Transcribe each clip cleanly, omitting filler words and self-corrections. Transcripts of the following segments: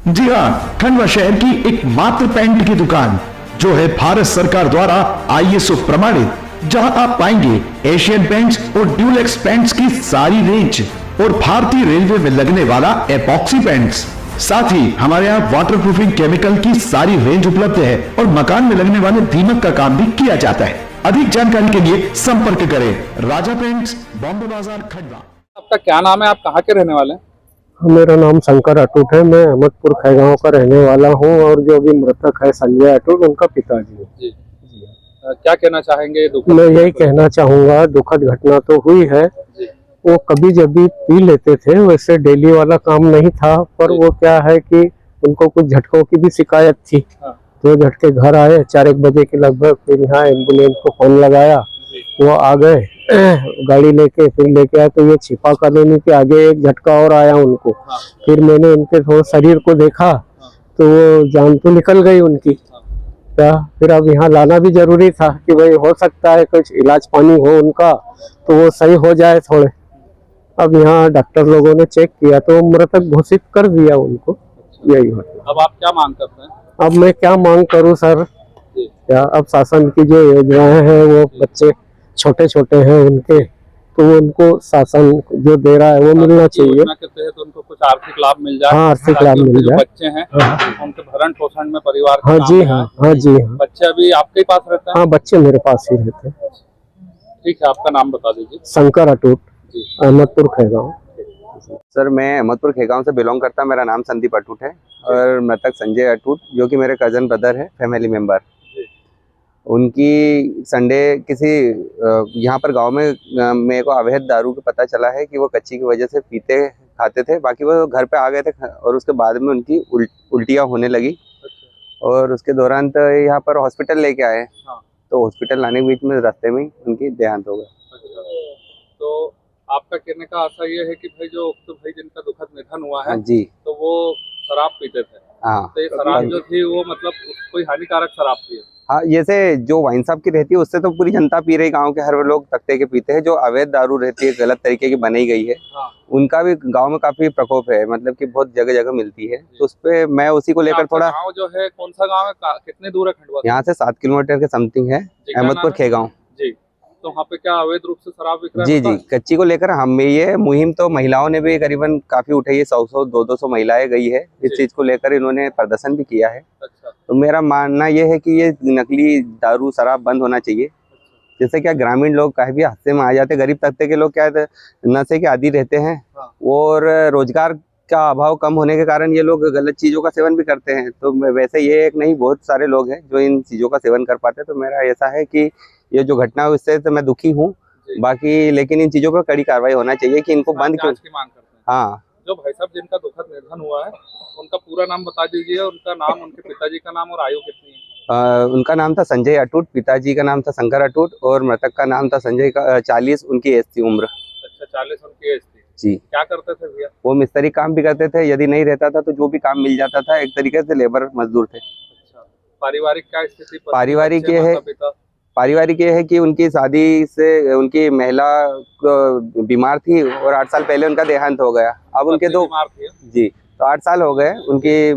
जी हाँ, खंडवा शहर की एक मात्र पेंट की दुकान जो है भारत सरकार द्वारा ISO प्रमाणित, जहां आप पाएंगे एशियन पेंट्स और ड्यूलेक्स पेंट्स की सारी रेंज और भारतीय रेलवे में लगने वाला एपॉक्सी पेंट्स। साथ ही हमारे यहाँ वाटर प्रूफिंग केमिकल की सारी रेंज उपलब्ध है और मकान में लगने वाले दीमक का काम भी किया जाता है। अधिक जानकारी के लिए संपर्क करें राजा पेंट्स, बॉम्बे बाजार, खंडवा। आपका क्या नाम है? आप कहाँ के रहने वाले हैं? मेरा नाम शंकर अटूट है। मैं अहमदपुर खैगांव का रहने वाला हूँ और जो भी मृतक है संजय अटूट, उनका पिताजी है। जी। क्या कहना चाहेंगे? मैं यही कहना चाहूँगा, दुखद घटना तो हुई है। वो कभी जब भी पी लेते थे, वैसे डेली वाला काम नहीं था, पर वो क्या है कि उनको कुछ झटकों की भी शिकायत थी। तो झटके घर आए 4-1 बजे के लगभग, फिर यहाँ एम्बुलेंस को फोन लगाया, वो आ गए गाड़ी लेके, फिर लेके आए। तो ये छिपा कॉलोनी के आगे एक झटका और आया उनको। फिर मैंने इनके थोड़ा शरीर को देखा तो वो जान तो निकल गई उनकी। क्या फिर अब यहाँ लाना भी जरूरी था कि भाई हो सकता है कुछ इलाज पानी हो उनका, तो वो सही हो जाए थोड़े। अब यहाँ डॉक्टर लोगों ने चेक किया तो मृतक घोषित कर दिया उनको। यही होता। अब आप क्या मांग करते हैं? अब मैं क्या मांग करूँ सर? क्या अब शासन की जो योजनाएं हैं, वो बच्चे छोटे छोटे हैं उनके, तो उनको शासन जो दे रहा है वो मिलना चाहिए। योजना के तहत उनको कुछ आर्थिक लाभ मिल जाए। हाँ, आर्थिक लाभ मिल जाए। बच्चे हैं उनके भरण पोषण में परिवार। हाँ जी, हाँ जी, हाँ। बच्चे अभी आपके पास रहते हैं? हाँ, बच्चे मेरे पास ही रहते हैं। ठीक है, आपका नाम बता दीजिए। शंकर अटूट, अहमदपुर खैगांव। सर, मैं अहमदपुर खैगांव से बिलोंग करता हूँ। मेरा नाम संदीप अटूट है और मृतक संजय अटूट, जो कि मेरे कजन ब्रदर है, फैमिली मेंबर। उनकी संडे किसी यहाँ पर गांव में मेरे को अवैध दारू का पता चला है कि वो कच्ची की वजह से पीते खाते थे। बाकी वो घर पे आ गए थे और उसके बाद में उनकी उल्टियाँ होने लगी और उसके दौरान तो यहाँ पर हॉस्पिटल लेके आए। तो हॉस्पिटल लाने के बीच में रास्ते में ही उनकी देहांत हो गया। तो आपका कहने का आशा ये है कि भाई जो तो भाई जिनका दुखद निधन हुआ है जी, तो वो शराब पीते थे। हाँ। तो ये शराब जो थी वो मतलब कोई हानिकारक शराब थी? हाँ, जैसे जो वाइन शॉप की रहती है उससे तो पूरी जनता पी रही, गांव के हर लोग तख्ते के पीते हैं। जो अवैध दारू रहती है, गलत तरीके की बनाई गई है, उनका भी गांव में काफी प्रकोप है, मतलब कि बहुत जगह जगह मिलती है। तो उस पे मैं उसी को लेकर थोड़ा। गाँव जो है कौन सा गाँव है, कितने दूर है खंडवा से? यहाँ से 7 किलोमीटर के समथिंग है, अहमदपुर खैगांव जी। तो वहाँ पे क्या अवैध रूप से शराब बिक रहा है? है? जी, कच्ची को लेकर हम ये मुहिम तो महिलाओं ने भी करीबन काफी उठाई है। 100-200 महिलाएं गई है। इस चीज को लेकर इन्होंने प्रदर्शन भी किया है। अच्छा। तो मेरा मानना ये है कि ये नकली दारू शराब बंद होना चाहिए। जैसे क्या ग्रामीण लोग काफी भी हादसे में आ जाते, गरीब तबके के लोग क्या नशे के आदी रहते हैं और रोजगार का अभाव कम होने के कारण ये लोग गलत चीजों का सेवन भी करते हैं। तो वैसे ये एक नहीं, बहुत सारे लोग हैं जो इन चीजों का सेवन कर पाते हैं। तो मेरा ऐसा है कि ये जो घटना है उससे तो मैं दुखी हूँ। बाकी लेकिन इन चीजों पर कड़ी कार्रवाई होना चाहिए कि इनको बंद क्यों। मांग करते हैं। हाँ, जो भाई साहब जिनका दुखद निधन हुआ है उनका पूरा नाम बता दीजिए, उनका नाम, उनके पिताजी का नाम और आयु कितनी है? उनका नाम था संजय अटूट, पिताजी का नाम था शंकर अटूट और मृतक का नाम था संजय का। 40 उनकी एज थी उम्र। अच्छा, 40 उनकी एज थी। जी। क्या करते थे भैया? वो मिस्त्री काम भी करते थे, यदि नहीं रहता था तो जो भी काम मिल जाता था, एक तरीके से लेबर मजदूर थे। अच्छा। पारिवारिक क्या स्थिति? पारिवारिक ये है कि उनकी शादी से उनकी महिला बीमार थी और 8 साल पहले उनका देहांत हो गया। अब उनके दो, जी, तो 8 साल हो गए उनकी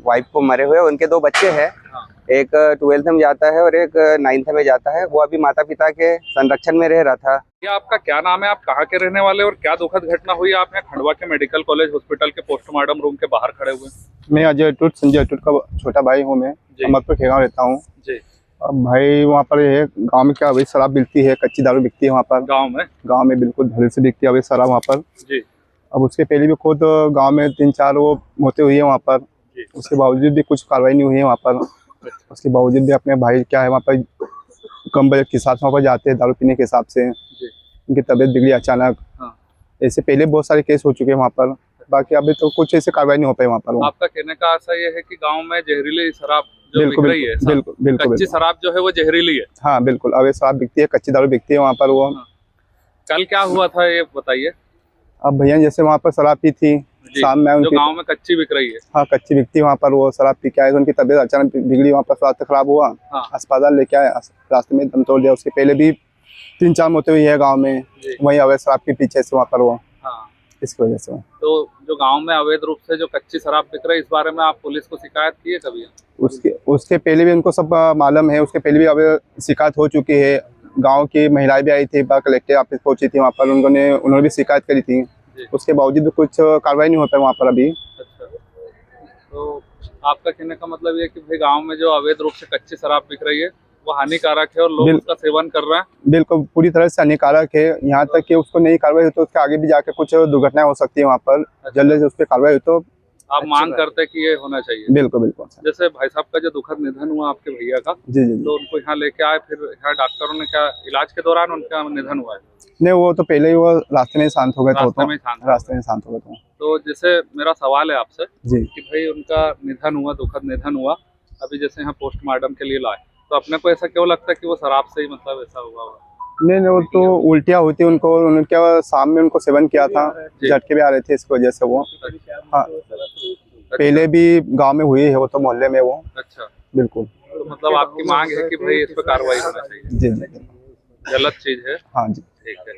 वाइफ को मरे हुए। उनके 2 बच्चे हैं, एक 12th में जाता है और एक 9th में जाता है। वो अभी माता पिता के संरक्षण में रह रहा था। ये आपका क्या नाम है? आप कहाँ के रहने वाले और क्या दुखद घटना हुई? आप यहाँ खंडवा के मेडिकल कॉलेज हॉस्पिटल के पोस्टमार्टम रूम के बाहर खड़े हुए। मैं अजय अटूट, संजय अटूट का छोटा भाई हूँ। मैं अहमदपुर खैगांव रहता हूँ। अब भाई वहाँ पर ये गांव में क्या अवैध शराब मिलती है, कच्ची दारू बिकती है वहाँ पर। गांव में बिल्कुल धड़े से बिकती है अवैध शराब वहाँ पर। जी। अब उसके पहले भी खुद गांव में 3-4 वो होते हुई है वहाँ पर। उसके बावजूद भी कुछ कार्रवाई नहीं हुई है वहाँ पर। उसके बावजूद भी अपने भाई क्या है वहाँ पर कम बजट के साथ वहाँ पर जाते हैं दारू पीने के हिसाब से। उनकी तबीयत बिगड़ी अचानक। ऐसे पहले बहुत सारे केस हो चुके हैं वहाँ पर। बाकी अभी तो कुछ ऐसे कार्रवाई नहीं हो पाई वहाँ पर। आपका कहने का आशा ये है कि गांव में जहरीली शराब जो बिक रही है, बिल्कुल कच्ची शराब जो है वो जहरीली है? हाँ बिल्कुल, अवैध शराब बिकती है, कच्ची दारू बिकती है वहाँ पर। वो कल क्या हुआ था ये बताइए। अब भैया जैसे वहाँ पर शराब पी थी शाम में, उनकी गांव में कच्ची बिक रही है। हाँ, कच्ची बिकती है वहाँ पर। वो शराब पी के आए, उनकी तबीयत अचानक बिगड़ी, वहाँ पर स्वास्थ्य खराब हुआ। अस्पताल लेके आए, रास्ते में दम तोड़ दिया। उसके पहले भी 3-4 मौतें हुई है गाँव में, वही अवैध शराब के पीछे से वहाँ पर। वो इसकी वजह से। तो जो गांव में अवैध रूप से जो कच्ची शराब बिक रही है, इस बारे में आप पुलिस को शिकायत की है कभी? उसके पहले भी उनको सब मालूम है, उसके पहले भी अब शिकायत हो चुकी है। गांव की महिलाएं भी आई थी, कलेक्टर ऑफिस पहुंची थी, वहाँ पर उन्होंने भी शिकायत करी थी। उसके बावजूद भी कुछ कार्रवाई नहीं हो पाई वहाँ पर अभी। अच्छा, तो आपका कहने का मतलब ये कि भाई गांव में जो अवैध रूप से कच्ची शराब बिक रही है वो हानिकारक है और लोग उसका सेवन कर रहे हैं। बिल्कुल पूरी तरह से हानिकारक है। यहाँ तक कि उसको नहीं कार्रवाई हो तो उसके आगे भी जाके कुछ दुर्घटनाएं हो सकती है वहाँ पर। जल्द से उस पर कार्रवाई हो तो आप मांग करते हैं कि ये होना चाहिए? बिल्कुल बिल्कुल। जैसे भाई साहब का जो दुखद निधन हुआ आपके भैया का, जी जी जी। तो उनको यहाँ लेके आए, फिर यहाँ डॉक्टरों ने क्या इलाज के दौरान उनका निधन हुआ है? नहीं, वो तो पहले ही वो रास्ते में शांत हो गए थे। रास्ते में शांत हो गए थे। तो जैसे मेरा सवाल है आपसे जी कि भाई उनका निधन हुआ, दुखद निधन हुआ, अभी जैसे यहाँ पोस्टमार्टम के लिए लाए, तो अपने को ऐसा क्यों लगता है कि वो शराब से ही मतलब ऐसा हुआ होगा? नहीं, वो तो उल्टियाँ होती उनको, उनके शाम में उनको सेवन किया था, झटके भी आ रहे थे, इस वजह से वो। हाँ, पहले भी गांव में हुई है वो तो, मोहल्ले में वो। अच्छा, बिल्कुल। तो मतलब आपकी मांग है कि भाई इस पर कार्रवाई होना चाहिए? जी जी, गलत चीज है। हाँ जी। ठीक है।